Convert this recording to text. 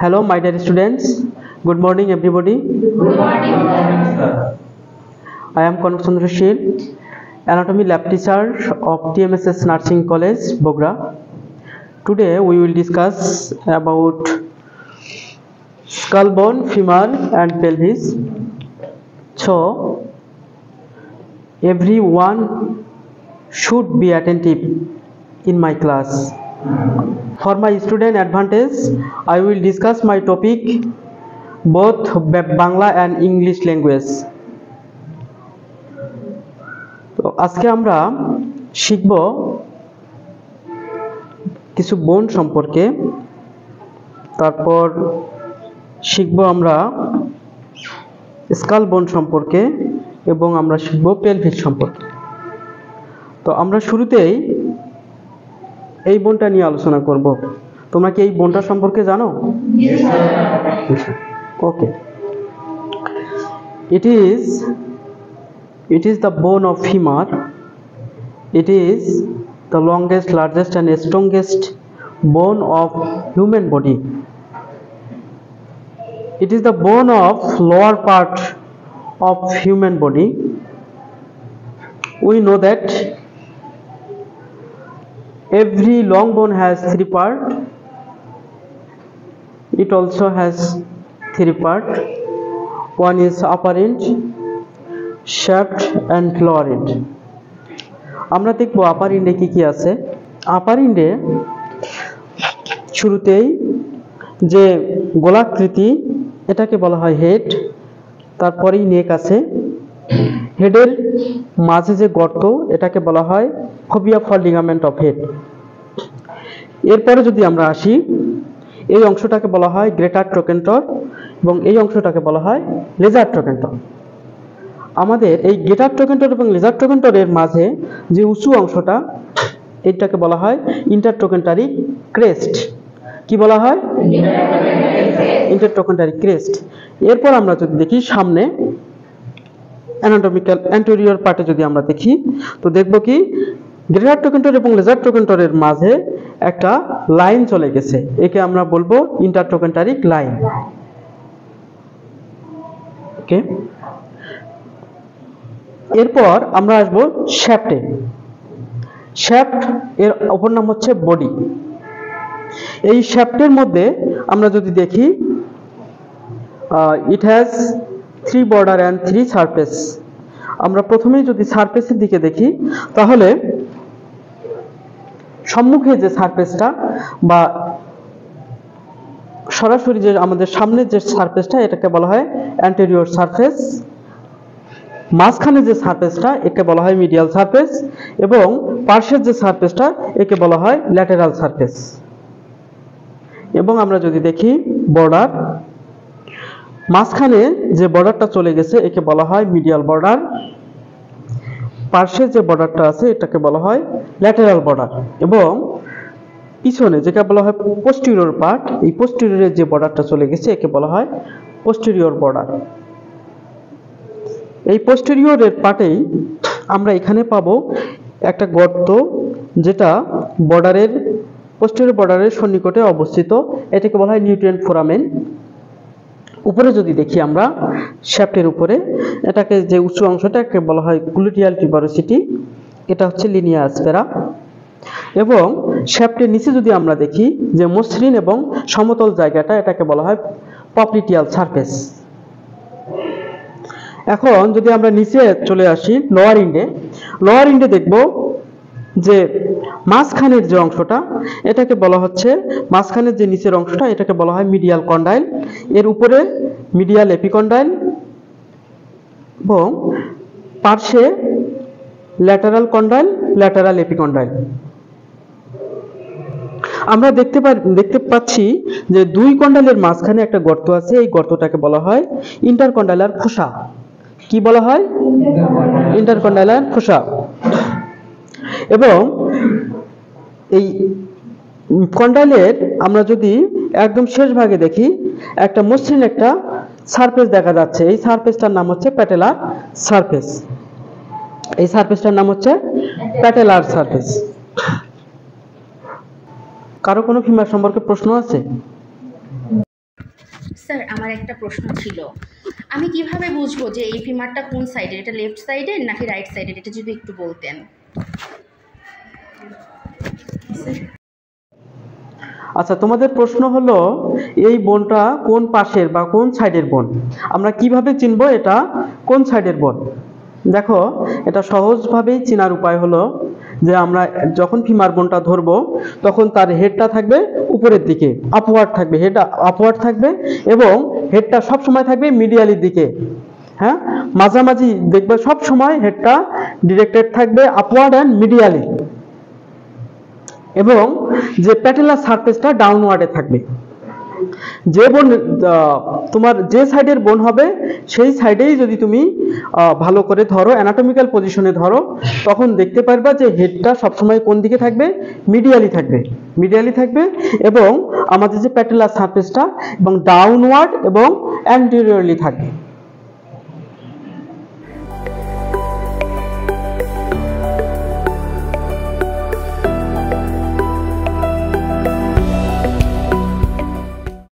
Hello, my dear students. Good morning, everybody. Good morning, sir. I am Kanak Chandra Shil, Anatomy Lab Teacher of TMSS Nursing College, Bogra. Today we will discuss about skull bone, femur, and pelvis. So, everyone should be attentive in my class. For my student advantage, I will discuss my topic both Bangla and English language. তো আজকে আমরা শিখব কিছু বোন সম্পর্কে, তারপর শিখব আমরা স্কাল বোন সম্পর্কে এবং আমরা শিখব পেলভিস সম্পর্কে। তো আমরা শুরুতেই এই বোনটা নিয়ে আলোচনা করব। তোমরা কি এই বোনটা সম্পর্কে জানো? ওকে, it is the bone of femur. It is the longest, largest and strongest bone of human body. It is the bone of lower part of human body. We know that every long bone has three parts. It also has three parts. One is upper end, shaft and lower end. আমরা দেখব আপার এন্ডে কি কি আছে। আপার এন্ডে শুরুতেই যে গোলাকৃতি, এটাকে বলা হয় হেড। তারপরেই নেক আছে। হেডের মাঝে যে গর্ত, এটাকে বলা হয় phobia for ligament of head. এরপরে যদি আমরা আসি, এই অংশটাকে বলা হয় গ্রেটার ট্রোকেন্টর এবং এই অংশটাকে বলা হয় লেজার ট্রোকেন্টর। আমাদের এই গ্রেটার ট্রোকেন্টর এবং লেজার ট্রোকেন্টরের মাঝে যে উঁচু অংশটা, এটাকে বলা হয় ইন্টারট্রোকেন্টারি ক্রেস্ট। কি বলা হয়? ইন্টারট্রোকেন্টারি ক্রেস্ট। এরপর আমরা যদি দেখি সামনে অ্যানাটমিক্যাল অ্যান্টেরিয়র পার্টে যদি আমরা দেখি, তো দেখব কি গ্রেটার ট্রোকেন্টর এবং লেজার ট্রোকেন্টরের মাঝে একটা লাইন চলে গেছে। একে আমরা বলবো ইন্টারট্রোকেন্টারিক লাইন। ওকে, এরপর আমরা আসবো শ্যাফটে। শ্যাফট এর অপর নাম হচ্ছে বডি। এই শ্যাফটের মধ্যে আমরা যদি দেখি, it has three border and three surface. আমরা প্রথমেই যদি সারফেসের দিকে দেখি, তাহলে সম্মুখে যে সারফেসটা বা সরাসরি যে আমাদের সামনের যে সারফেসটা, এটাকে বলা হয় অ্যান্টেরিয়র সারফেস। মাঝখানে যে সারফেসটা, একে বলা হয় মিডিয়াল সারফেস এবং পার্শ্বের যে সারফেসটা, একে বলা হয় ল্যাটেরাল সারফেস। এবং আমরা যদি দেখি বর্ডার, মাঝখানে যে বর্ডারটা চলে গেছে, একে বলা হয় মিডিয়াল বর্ডার। পার্শ্বে যে বর্ডারটা আছে, এটাকে বলা হয় ল্যাটেরাল বর্ডার। এবং পিছনে যেটা বলা হয় পোস্টেরিয়র পার্ট, এই পোস্টেরিয়রের যে বর্ডারটা চলে গেছে, একে বলা হয় পোস্টেরিয়র বর্ডার। এই পোস্টেরিয়রের পার্টেই আমরা এখানে পাবো একটা গর্ত, যেটা বর্ডারের পোস্টেরিয়র বর্ডারের সন্নিকটে অবস্থিত। এটাকে বলা হয় নিউট্রিয়েন্ট ফোরামেন। উপরে যদি দেখি আমরা শ্যাফটের উপরে, এটাকে যে উচ্চ অংশটাকে বলা হয় গ্লুটিয়াল টিউবারোসিটি। এটা হচ্ছে লিনিয়া অ্যাসপেরা। এবং শ্যাফটের নিচে যদি আমরা দেখি যে মসৃণ এবং সমতল জায়গাটা, এটাকে বলা হয় পপ্লিটিয়াল সারফেস। এখন যদি আমরা নিচে চলে আসি লোয়ার ইন্ডে, লোয়ার ইন্ডে দেখব যে মাঝখানের যে অংশটা, এটাকে বলা হচ্ছে মাঝখানের যে নিচের অংশটা, এটাকে বলা হয় মিডিয়াল কন্ডাইল। এর উপরে মিডিয়াল এপিকন্ডাইল এবং পার্শ্বে ল্যাটারাল কন্ডাইল, ল্যাটারাল এপিকন্ডাইল। আমরা দেখতে পাচ্ছি যে দুই কন্ডাইলের মাঝখানে একটা গর্ত আছে। এই গর্তটাকে বলা হয় ইন্টারকন্ডাইলার ফোসা। কি বলা হয়? ইন্টারকন্ডাইলার ফোসা। এবং এই কন্ডাইলের আমরা যদি একদম শেষ ভাগে দেখি, একটা মসৃণ একটা সারফেস দেখা যাচ্ছে। এই সারফেসটার নাম হচ্ছে প্যাটেলার সারফেস। এই সারফেসটার নাম হচ্ছে প্যাটেলার সারফেস। কারো কোনো ফিমার সম্পর্কে প্রশ্ন আছে? স্যার আমার একটা প্রশ্ন ছিল, আমি কিভাবে বুঝবো যে এই ফিমারটা কোন সাইডের, এটা লেফট সাইডের নাকি রাইট সাইডের, এটা যদি একটু বলতেন। আচ্ছা, তোমাদের প্রশ্ন হলো এই বোনটা কোন পাশের বা কোন সাইডের বোন, আমরা কিভাবে চিনবো এটা কোন সাইডের বোন। দেখো, এটা সহজভাবেই চেনার উপায় হলো যে আমরা যখন ফিমার বোনটা ধরবো তখন তার হেডটা থাকবে উপরের দিকে, আপওয়ার্ড থাকবে, হেড আপওয়ার্ড থাকবে এবং হেডটা সব সময় থাকবে মিডিয়ালির দিকে। হ্যাঁ, মাঝামাঝি দেখবে সব সময় হেডটা ডিরেক্টেড থাকবে আপওয়ার্ড অ্যান্ড মিডিয়ালি, এবং যে প্যাটেলার সারফেসটা ডাউনওয়ার্ডে থাকবে। যে বোন তোমার যে সাইডের বোন হবে সেই সাইডেই যদি তুমি ভালো করে ধরো, অ্যানাটমিক্যাল পজিশনে ধরো, তখন দেখতে পারবা যে হেডটা সবসময় কোন দিকে থাকবে, মিডিয়ালি থাকবে, মিডিয়ালি থাকবে, এবং আমাদের যে প্যাটেলার সারফেসটা এবং ডাউনওয়ার্ড এবং অ্যান্টেরিয়রলি থাকবে।